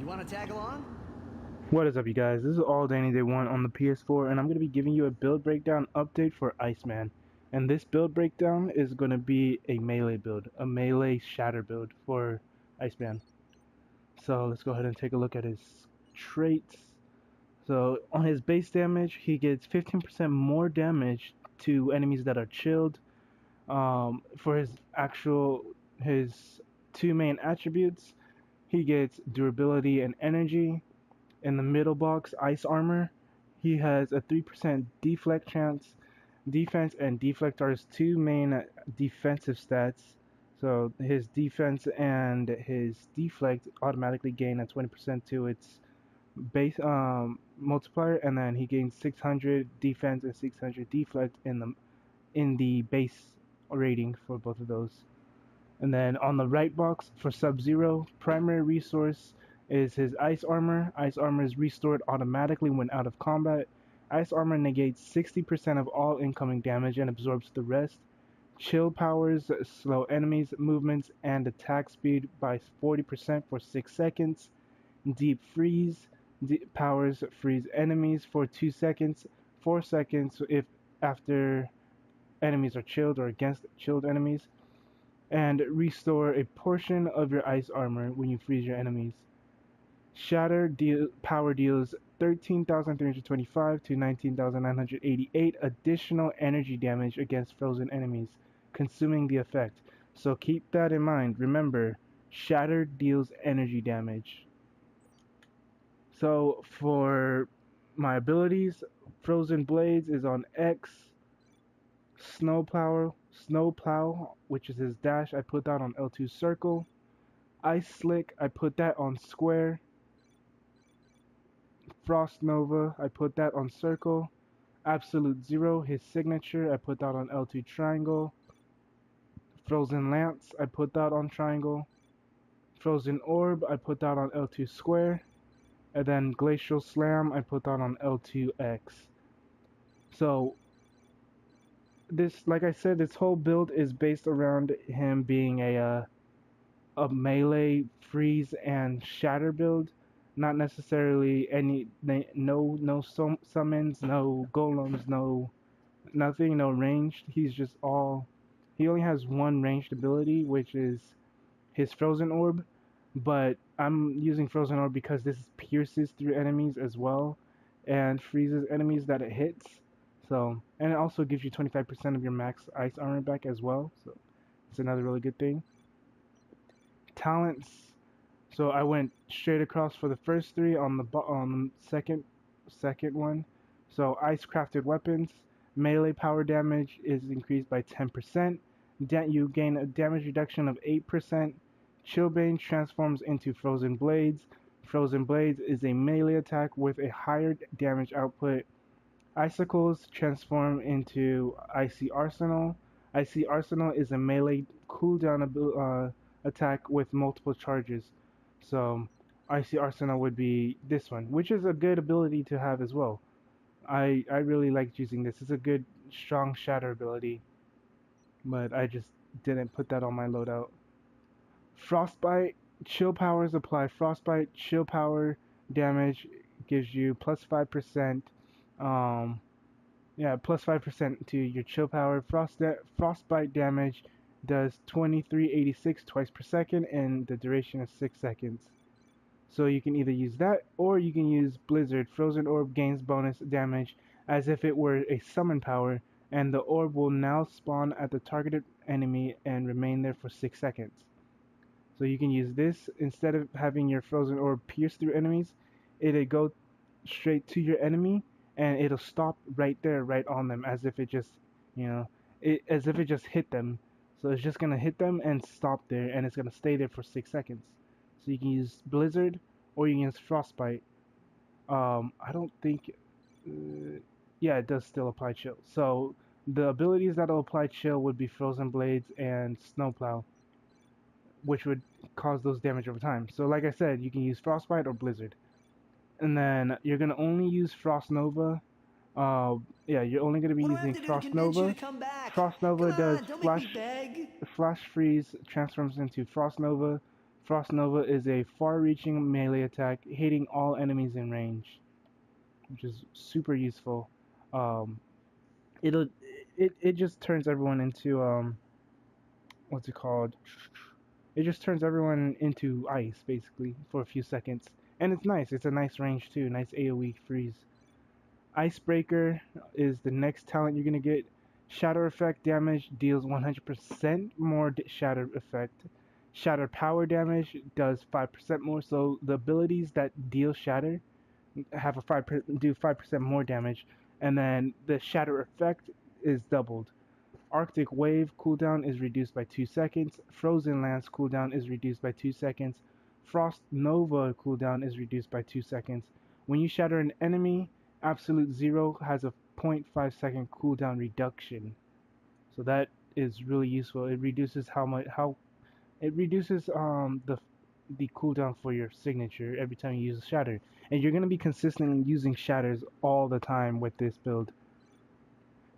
You want to tag along? What is up, you guys? This is All Danny Day 1 on the PS4, and I'm going to be giving you a build breakdown update for Iceman. And this build breakdown is going to be a melee build, a melee shatter build for Iceman. So let's go ahead and take a look at his traits. So on his base damage, he gets 15% more damage to enemies that are chilled. For his two main attributes, he gets durability and energy. In the middle box, ice armor, he has a 3% deflect chance. Defense and deflect are his two main defensive stats. So his defense and his deflect automatically gain a 20% to its base multiplier, and then he gains 600 defense and 600 deflect in the base rating for both of those. And then on the right box for Sub-Zero, primary resource is his ice armor. Ice armor is restored automatically when out of combat. Ice armor negates 60% of all incoming damage and absorbs the rest. Chill powers slow enemies' movements and attack speed by 40% for 6 seconds. Deep freeze powers freeze enemies for 2 seconds, 4 seconds if after enemies are chilled or against chilled enemies. And restore a portion of your ice armor when you freeze your enemies. Shatter power deals 13,325 to 19,988 additional energy damage against frozen enemies, consuming the effect. So keep that in mind. Remember, Shatter deals energy damage. So for my abilities, Frozen Blades is on X. Snowplow, which is his dash, I put that on L2 circle. Ice Slick, I put that on square. Frost Nova, I put that on circle. Absolute Zero, his signature, I put that on L2 triangle. Frozen Lance, I put that on triangle. Frozen Orb, I put that on L2 square. And then Glacial Slam, I put that on L2X. So this, like I said, this whole build is based around him being a melee freeze and shatter build, not necessarily no summons, no golems, nothing, no ranged. He only has one ranged ability, which is his Frozen Orb, but I'm using Frozen Orb because this pierces through enemies as well and freezes enemies that it hits. So, and it also gives you 25% of your max ice armor back as well. So, it's another really good thing. Talents. So I went straight across for the first three on the second one. So ice crafted weapons. Melee power damage is increased by 10%. You gain a damage reduction of 8%. Chillbane transforms into Frozen Blades. Frozen Blades is a melee attack with a higher damage output. Icicles transform into Icy Arsenal. Icy Arsenal is a melee cooldown attack with multiple charges. So Icy Arsenal would be this one, which is a good ability to have as well. I really liked using this. It's a good, strong shatter ability, but I just didn't put that on my loadout. Frostbite. Chill powers apply Frostbite. Chill power damage gives you plus 5%. Plus 5% to your chill power. Frostbite damage does 2386 twice per second, and the duration is 6 seconds. So you can either use that, or you can use Blizzard. Frozen Orb gains bonus damage as if it were a summon power, and the orb will now spawn at the targeted enemy and remain there for 6 seconds. So you can use this instead of having your Frozen Orb pierce through enemies. It'll go straight to your enemy, and it'll stop right there, right on them, as if it just, as if it just hit them. So it's just gonna hit them and stop there, and it's gonna stay there for 6 seconds. So you can use Blizzard, or you can use Frostbite. I don't think, yeah, it does still apply Chill. So the abilities that'll apply Chill would be Frozen Blades and Snowplow, which would cause those damage over time. So like I said, you can use Frostbite or Blizzard. And then you're going to only use Frost Nova. You're only going to be using Frost Nova. Frost Nova does flash freeze, transforms into Frost Nova. Frost Nova is a far-reaching melee attack, hitting all enemies in range, which is super useful. Um, it'll it just turns everyone into what's it called? It just turns everyone into ice basically for a few seconds, and it's nice. It's a nice range too, nice AOE freeze. Icebreaker is the next talent you're gonna get. Shatter effect damage deals 100% more shatter effect. Shatter power damage does 5% more. So the abilities that deal shatter have a do 5% more damage, and then the shatter effect is doubled. Arctic Wave cooldown is reduced by 2 seconds. Frozen Lance cooldown is reduced by 2 seconds. Frost Nova cooldown is reduced by 2 seconds. When you shatter an enemy, Absolute Zero has a 0.5 second cooldown reduction. So that is really useful. It reduces the cooldown for your signature every time you use a shatter. And you're going to be consistently using shatters all the time with this build.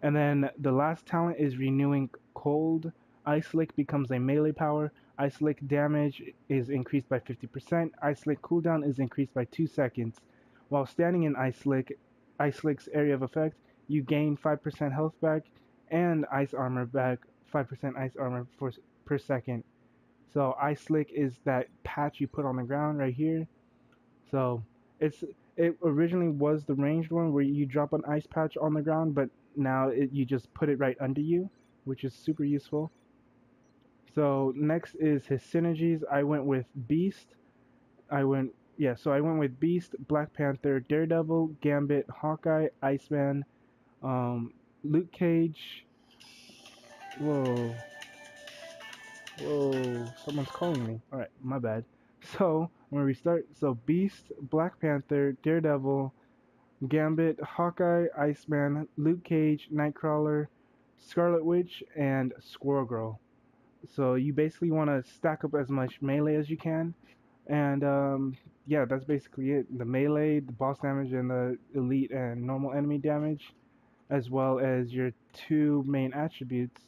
And then the last talent is Renewing Cold. Ice Lick becomes a melee power. Ice Lick damage is increased by 50%. Ice Lick cooldown is increased by 2 seconds. While standing in Ice Lick's area of effect, you gain 5% health back and ice armor back, 5% ice armor per second. So Ice Lick is that patch you put on the ground right here. So it originally was the ranged one where you drop an ice patch on the ground, but now you just put it right under you, which is super useful. So next is his synergies. I went with Beast. I went with Beast, Black Panther, Daredevil, Gambit, Hawkeye, Iceman, Luke Cage. Whoa, someone's calling me. Alright, my bad. So, I'm gonna restart. So, Beast, Black Panther, Daredevil, Gambit, Hawkeye, Iceman, Luke Cage, Nightcrawler, Scarlet Witch, and Squirrel Girl. So, you basically want to stack up as much melee as you can. And, yeah, that's basically it. The melee, the boss damage, and the elite and normal enemy damage, as well as your 2 main attributes.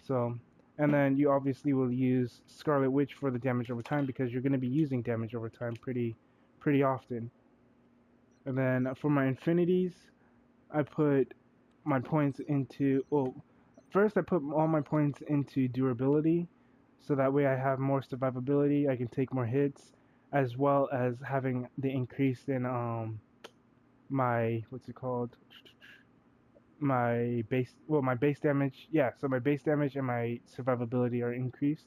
So, and then you obviously will use Scarlet Witch for the damage over time because you're going to be using damage over time pretty often. And then for my infinities, I put my points into, first I put all my points into durability, so that way I have more survivability, I can take more hits, as well as having the increase in my, my base damage, so my base damage and my survivability are increased.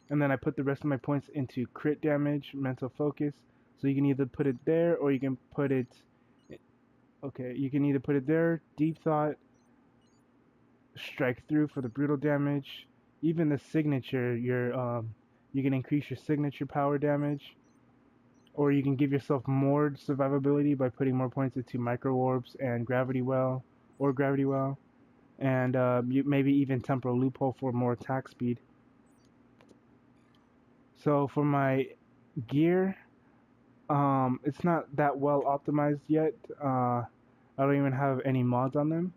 And then I put the rest of my points into crit damage, mental focus, so you can either put it there or you can put it, deep thought, strike through for the brutal damage, even the signature, you can increase your signature power damage, or you can give yourself more survivability by putting more points into micro orbs and gravity well, and maybe even temporal loophole for more attack speed. So for my gear, it's not that well optimized yet. I don't even have any mods on them,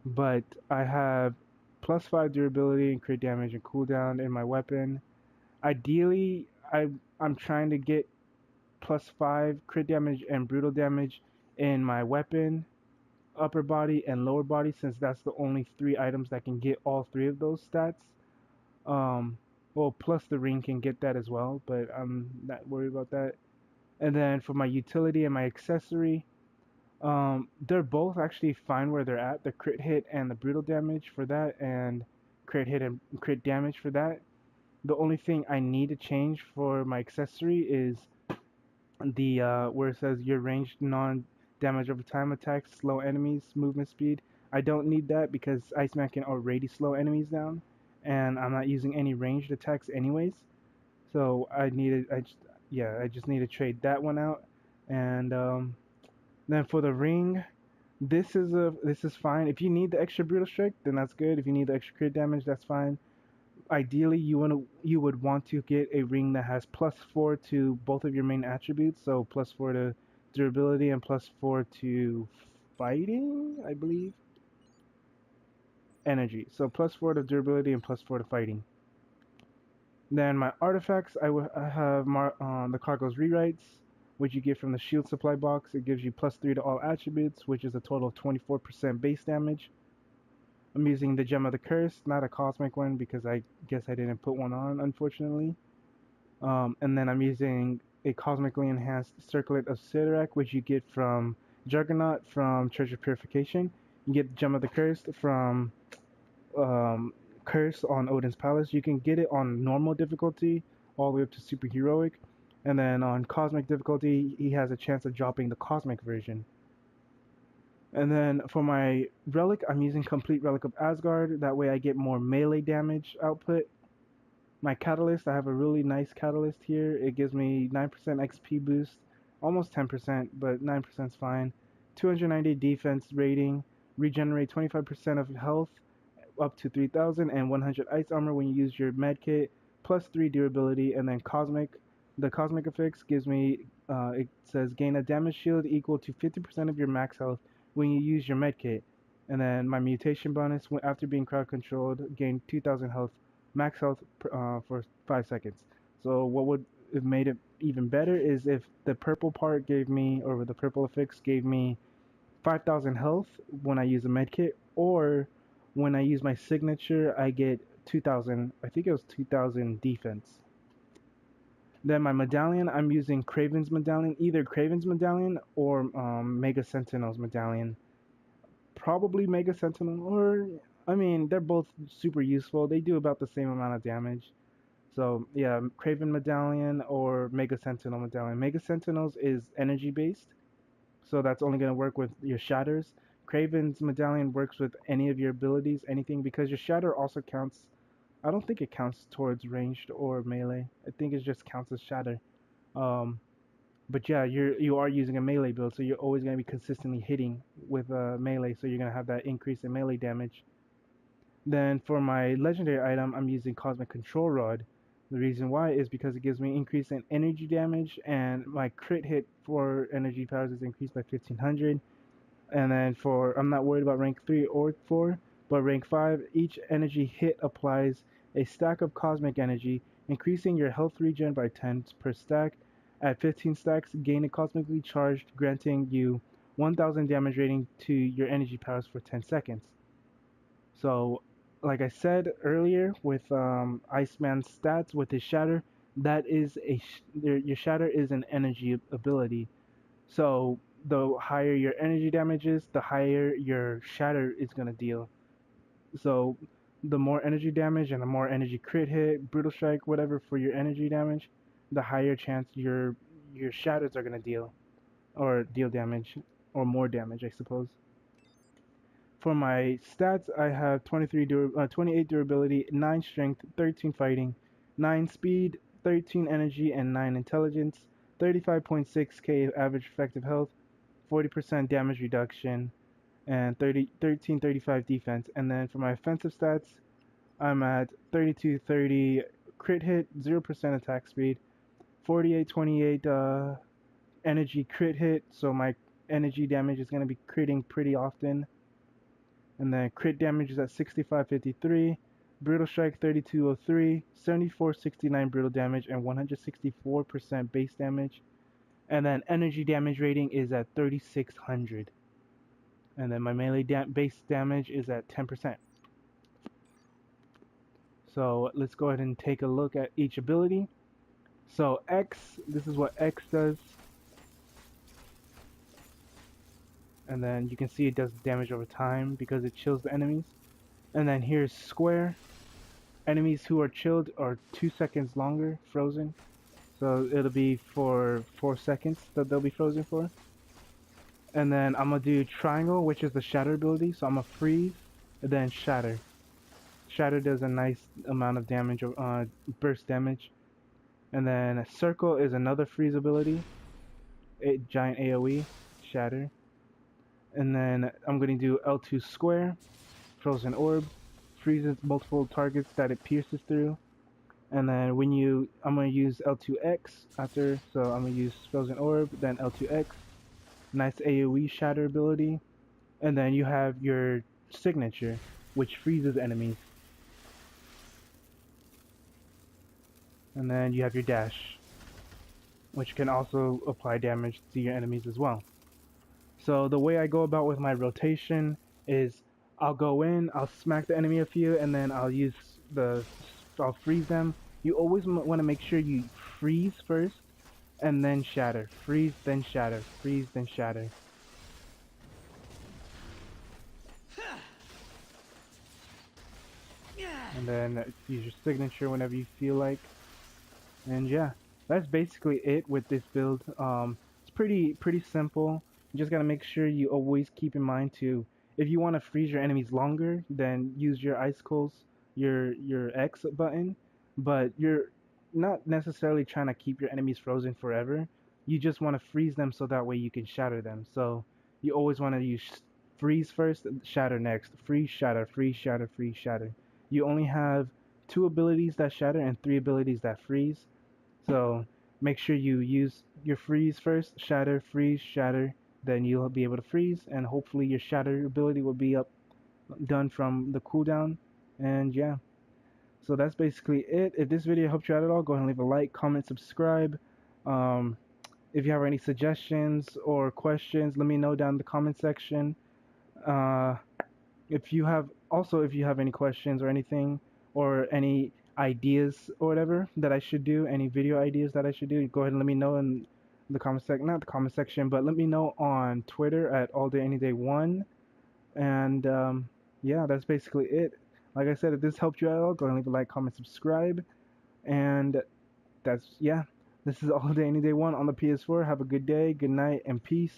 but I have +5 durability and crit damage and cooldown in my weapon. Ideally, I'm trying to get +5 crit damage and brutal damage in my weapon, upper body, and lower body, since that's the only 3 items that can get all 3 of those stats. Plus the ring can get that as well, but I'm not worried about that. And then for my utility and my accessory, they're both actually fine where they're at. The crit hit and the brutal damage for that, and crit hit and crit damage for that. The only thing I need to change for my accessory is the where it says your ranged non-damage over time attacks slow enemies movement speed. I don't need that because Iceman can already slow enemies down, and I'm not using any ranged attacks anyways. So I just need to trade that one out. And then for the ring, this is fine. If you need the extra brutal strike, then that's good. If you need the extra crit damage, that's fine. Ideally, you would want to get a ring that has +4 to both of your main attributes, so +4 to durability and +4 to fighting, I believe. Energy. So +4 to durability and +4 to fighting. Then my artifacts, I have the cargo's rewrites, which you get from the shield supply box. It gives you +3 to all attributes, which is a total of 24% base damage. I'm using the Gem of the Curse, not a cosmic one because I guess I didn't put one on, unfortunately. And then I'm using a cosmically enhanced Circlet of Sidorak, which you get from Juggernaut from Treasure Purification. You get Gem of the Curse from um, Curse on Odin's Palace. You can get it on normal difficulty all the way up to super heroic, and then on cosmic difficulty, he has a chance of dropping the cosmic version. And then for my relic, I'm using Complete Relic of Asgard. That way I get more melee damage output. My catalyst, I have a really nice catalyst here. It gives me 9% XP boost, almost 10%, but 9% is fine. 290 defense rating, regenerate 25% of health up to 3,000, and 100 ice armor when you use your med kit, +3 durability, and then cosmic. The cosmic effects gives me, it says gain a damage shield equal to 50% of your max health when you use your med kit. And then my mutation bonus, after being crowd controlled, gain 2,000 health, max health for 5 seconds. So what would have made it even better is if the purple part gave me, or the purple effects gave me 5,000 health when I use a med kit, or when I use my signature, I get 2,000, I think it was 2,000 defense. Then my medallion, I'm using Kraven's medallion, either Kraven's medallion or Mega Sentinel's medallion. Probably Mega Sentinel, or, I mean, they're both super useful. They do about the same amount of damage. So, yeah, Kraven medallion or Mega Sentinel medallion. Mega Sentinels is energy based, so that's only going to work with your shatters. Kraven's medallion works with any of your abilities, anything, because your shatter also counts. I don't think it counts towards ranged or melee. I think it just counts as shatter. But yeah, you are using a melee build, so you're always going to be consistently hitting with melee, so you're going to have that increase in melee damage. Then for my legendary item, I'm using Cosmic Control Rod. The reason why is because it gives me increase in energy damage, and my crit hit for energy powers is increased by 1500. And then I'm not worried about rank 3 or 4, but rank 5, each energy hit applies a stack of cosmic energy, increasing your health regen by 10 per stack. At 15 stacks, gain a cosmically charged, granting you 1000 damage rating to your energy powers for 10 seconds. So, like I said earlier, with Iceman's stats, with his Shatter, that is your Shatter is an energy ability. So, the higher your energy damage is, the higher your Shatter is going to deal. So, the more energy damage and the more energy crit hit, brutal strike, whatever for your energy damage, the higher chance your shatters are going to deal damage, or more damage, I suppose. For my stats, I have 28 durability, 9 strength, 13 fighting, 9 speed, 13 energy, and 9 intelligence, 35.6k average effective health, 40% damage reduction, and 1335 defense. And then for my offensive stats, I'm at 3230 crit hit, 0% attack speed, 4828 energy crit hit, so my energy damage is going to be critting pretty often. And then crit damage is at 6553, brutal strike 3203, 7469 brutal damage, and 164% base damage. And then energy damage rating is at 3600. And then my melee base damage is at 10%. So let's go ahead and take a look at each ability. So X, this is what X does. And then you can see it does damage over time because it chills the enemies. And then here's Square. Enemies who are chilled are 2 seconds longer frozen. So it'll be for 4 seconds that they'll be frozen for. And then I'm going to do Triangle, which is the Shatter ability. So I'm going to freeze and then Shatter. Shatter does a nice amount of damage, burst damage. And then Circle is another freeze ability. Giant AoE, Shatter. And then I'm going to do L2 Square, Frozen Orb, freezes multiple targets that it pierces through. And then I'm going to use L2X after, so I'm going to use Frozen Orb, then L2X, nice AoE Shatter ability. And then you have your signature, which freezes enemies. And then you have your dash, which can also apply damage to your enemies as well. So the way I go about with my rotation is I'll go in, I'll smack the enemy a few, and then I'll freeze them. You always want to make sure you freeze first, and then shatter. Freeze, then shatter. Freeze, then shatter. And then use your signature whenever you feel like. And yeah, that's basically it with this build. It's pretty simple. You just gotta make sure you always keep in mind to, if you want to freeze your enemies longer, then use your icicles, your X button. But you're not necessarily trying to keep your enemies frozen forever. You just want to freeze them so that way you can shatter them. So you always want to use freeze first, shatter next. Freeze, shatter, freeze, shatter, freeze, shatter. You only have 2 abilities that shatter and 3 abilities that freeze. So make sure you use your freeze first, shatter, freeze, shatter, then you'll be able to freeze, and hopefully your shatter ability will be done from the cooldown. And yeah, so that's basically it. If this video helped you out at all, go ahead and leave a like, comment, subscribe. Um, if you have any suggestions or questions, let me know down in the comment section. Uh, if you have any questions or anything, or any ideas or whatever that I should do, any video ideas that I should do, go ahead and let me know in the comment section, not the comment section, but let me know on Twitter at alldayanyday1. And yeah, that's basically it. Like I said, if this helped you out at all, go ahead and leave a like, comment, subscribe. And that's, yeah, this is All Day Any Day 1 on the PS4. Have a good day, good night, and peace.